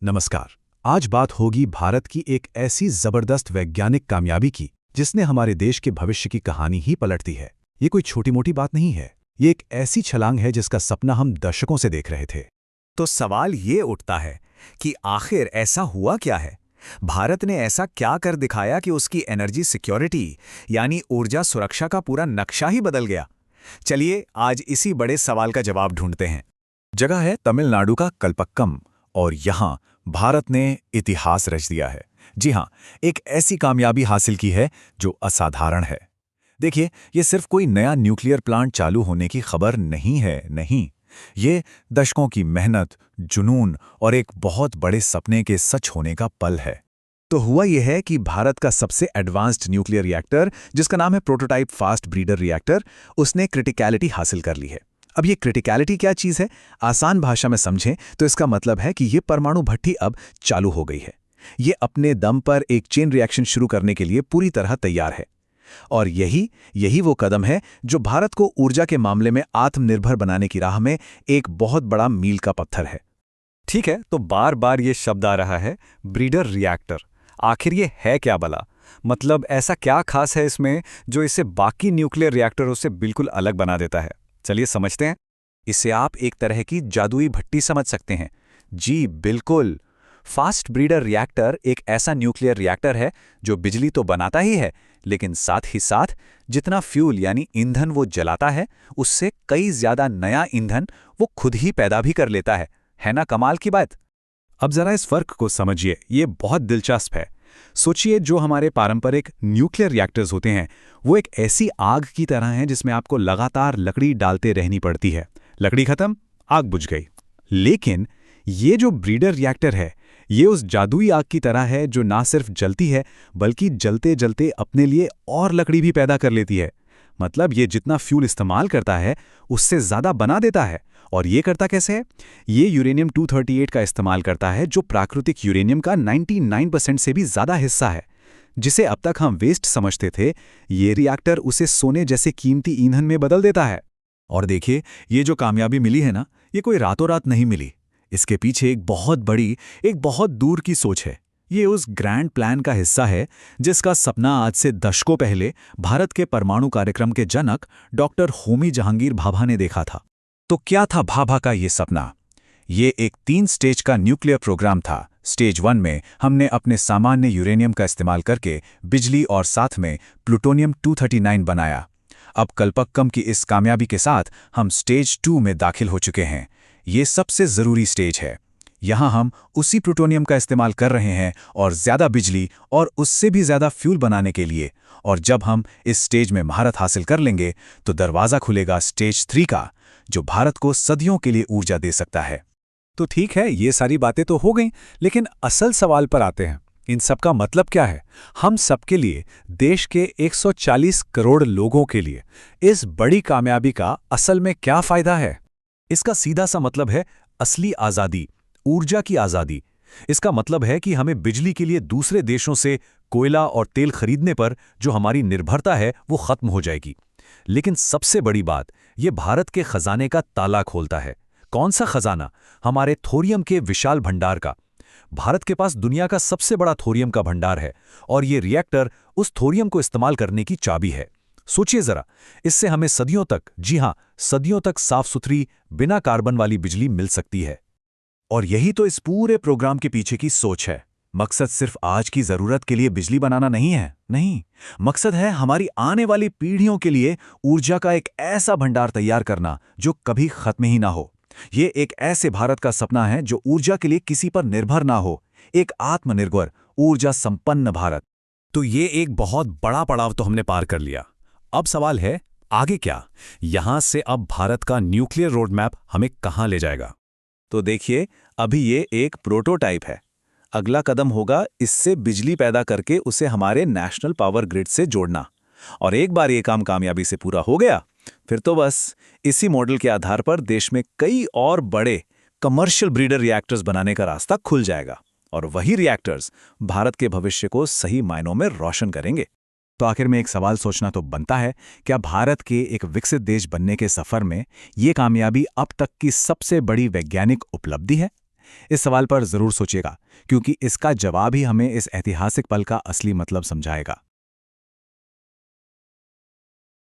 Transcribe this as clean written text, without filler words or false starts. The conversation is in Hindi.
नमस्कार। आज बात होगी भारत की एक ऐसी जबरदस्त वैज्ञानिक कामयाबी की जिसने हमारे देश के भविष्य की कहानी ही पलट दी है। ये कोई छोटी मोटी बात नहीं है, ये एक ऐसी छलांग है जिसका सपना हम दशकों से देख रहे थे। तो सवाल ये उठता है कि आखिर ऐसा हुआ क्या है? भारत ने ऐसा क्या कर दिखाया कि उसकी एनर्जी सिक्योरिटी यानी ऊर्जा सुरक्षा का पूरा नक्शा ही बदल गया? चलिए आज इसी बड़े सवाल का जवाब ढूंढते हैं। जगह है तमिलनाडु का कल्पक्कम, और यहाँ भारत ने इतिहास रच दिया है। जी हाँ, एक ऐसी कामयाबी हासिल की है जो असाधारण है। देखिए, ये सिर्फ कोई नया न्यूक्लियर प्लांट चालू होने की खबर नहीं है, नहीं। ये दशकों की मेहनत, जुनून और एक बहुत बड़े सपने के सच होने का पल है। तो हुआ यह है कि भारत का सबसे एडवांस्ड न्यूक्लियर रिएक्टर, जिसका नाम है प्रोटोटाइप फास्ट ब्रीडर रिएक्टर, उसने क्रिटिकलिटी हासिल कर ली है। अब ये क्रिटिकलिटी क्या चीज़ है? आसान भाषा में समझें तो इसका मतलब है कि ये परमाणु भट्टी अब चालू हो गई है। ये अपने दम पर एक चेन रिएक्शन शुरू करने के लिए पूरी तरह तैयार है। और यही वो कदम है जो भारत को ऊर्जा के मामले में आत्मनिर्भर बनाने की राह में एक बहुत बड़ा मील का पत्थर है। ठीक है, तो बार बार ये शब्द आ रहा है, ब्रीडर रिएक्टर। आखिर ये है क्या भला? मतलब ऐसा क्या खास है इसमें जो इसे बाकी न्यूक्लियर रिएक्टरों से बिल्कुल अलग बना देता है? चलिए समझते हैं। इसे आप एक तरह की जादुई भट्टी समझ सकते हैं। जी बिल्कुल। फास्ट ब्रीडर रिएक्टर एक ऐसा न्यूक्लियर रिएक्टर है जो बिजली तो बनाता ही है, लेकिन साथ ही साथ जितना फ्यूल यानी ईंधन वो जलाता है, उससे कई ज्यादा नया ईंधन वो खुद ही पैदा भी कर लेता है ना कमाल की बात? अब जरा इस फर्क को समझिए, ये बहुत दिलचस्प है। सोचिए, जो हमारे पारंपरिक न्यूक्लियर रिएक्टर्स होते हैं वो एक ऐसी आग की तरह हैं जिसमें आपको लगातार लकड़ी डालते रहनी पड़ती है। लकड़ी खत्म, आग बुझ गई। लेकिन ये जो ब्रीडर रिएक्टर है, ये उस जादुई आग की तरह है जो ना सिर्फ जलती है बल्कि जलते जलते अपने लिए और लकड़ी भी पैदा कर लेती है। मतलब ये जितना फ्यूल इस्तेमाल करता है उससे ज़्यादा बना देता है। और ये करता कैसे है? ये यूरेनियम 238 का इस्तेमाल करता है, जो प्राकृतिक यूरेनियम का 99% से भी ज़्यादा हिस्सा है, जिसे अब तक हम वेस्ट समझते थे। ये रिएक्टर उसे सोने जैसे कीमती ईंधन में बदल देता है। और देखिए, ये जो कामयाबी मिली है ना, ये कोई रातों रात नहीं मिली। इसके पीछे एक बहुत दूर की सोच है। ये उस ग्रैंड प्लान का हिस्सा है जिसका सपना आज से दशकों पहले भारत के परमाणु कार्यक्रम के जनक डॉक्टर होमी जहांगीर भाभा ने देखा था। तो क्या था भाभा का ये सपना? ये एक 3 स्टेज का न्यूक्लियर प्रोग्राम था। स्टेज 1 में हमने अपने सामान्य यूरेनियम का इस्तेमाल करके बिजली और साथ में प्लूटोनियम 239 बनाया। अब कल्पक्कम की इस कामयाबी के साथ हम स्टेज 2 में दाखिल हो चुके हैं। ये सबसे ज़रूरी स्टेज है। यहाँ हम उसी प्लूटोनियम का इस्तेमाल कर रहे हैं और ज़्यादा बिजली और उससे भी ज़्यादा फ्यूल बनाने के लिए। और जब हम इस स्टेज में महारत हासिल कर लेंगे तो दरवाज़ा खुलेगा स्टेज 3 का, जो भारत को सदियों के लिए ऊर्जा दे सकता है। तो ठीक है, ये सारी बातें तो हो गईं, लेकिन असल सवाल पर आते हैं। इन सब का मतलब क्या है हम सबके लिए, देश के 140 करोड़ लोगों के लिए? इस बड़ी कामयाबी का असल में क्या फायदा है? इसका सीधा सा मतलब है असली आज़ादी, ऊर्जा की आज़ादी। इसका मतलब है कि हमें बिजली के लिए दूसरे देशों से कोयला और तेल खरीदने पर जो हमारी निर्भरता है वो खत्म हो जाएगी। लेकिन सबसे बड़ी बात, ये भारत के खजाने का ताला खोलता है। कौन सा खजाना? हमारे थोरियम के विशाल भंडार का। भारत के पास दुनिया का सबसे बड़ा थोरियम का भंडार है और ये रिएक्टर उस थोरियम को इस्तेमाल करने की चाबी है। सोचिए जरा, इससे हमें सदियों तक, जी हां, सदियों तक साफ सुथरी, बिना कार्बन वाली बिजली मिल सकती है। और यही तो इस पूरे प्रोग्राम के पीछे की सोच है। मकसद सिर्फ आज की जरूरत के लिए बिजली बनाना नहीं है, नहीं। मकसद है हमारी आने वाली पीढ़ियों के लिए ऊर्जा का एक ऐसा भंडार तैयार करना जो कभी खत्म ही ना हो। ये एक ऐसे भारत का सपना है जो ऊर्जा के लिए किसी पर निर्भर ना हो, एक आत्मनिर्भर, ऊर्जा संपन्न भारत। तो ये एक बहुत बड़ा पड़ाव तो हमने पार कर लिया। अब सवाल है, आगे क्या? यहां से अब भारत का न्यूक्लियर रोड मैप हमें कहां ले जाएगा? तो देखिए, अभी ये एक प्रोटोटाइप है। अगला कदम होगा इससे बिजली पैदा करके उसे हमारे नेशनल पावर ग्रिड से जोड़ना। और एक बार ये काम कामयाबी से पूरा हो गया, फिर तो बस इसी मॉडल के आधार पर देश में कई और बड़े कमर्शियल ब्रीडर रिएक्टर्स बनाने का रास्ता खुल जाएगा। और वही रिएक्टर्स भारत के भविष्य को सही मायनों में रोशन करेंगे। तो आखिर में एक सवाल सोचना तो बनता है, क्या भारत के एक विकसित देश बनने के सफर में ये कामयाबी अब तक की सबसे बड़ी वैज्ञानिक उपलब्धि है, इस सवाल पर ज़रूर सोचिएगा, क्योंकि इसका जवाब ही हमें इस ऐतिहासिक पल का असली मतलब समझाएगा।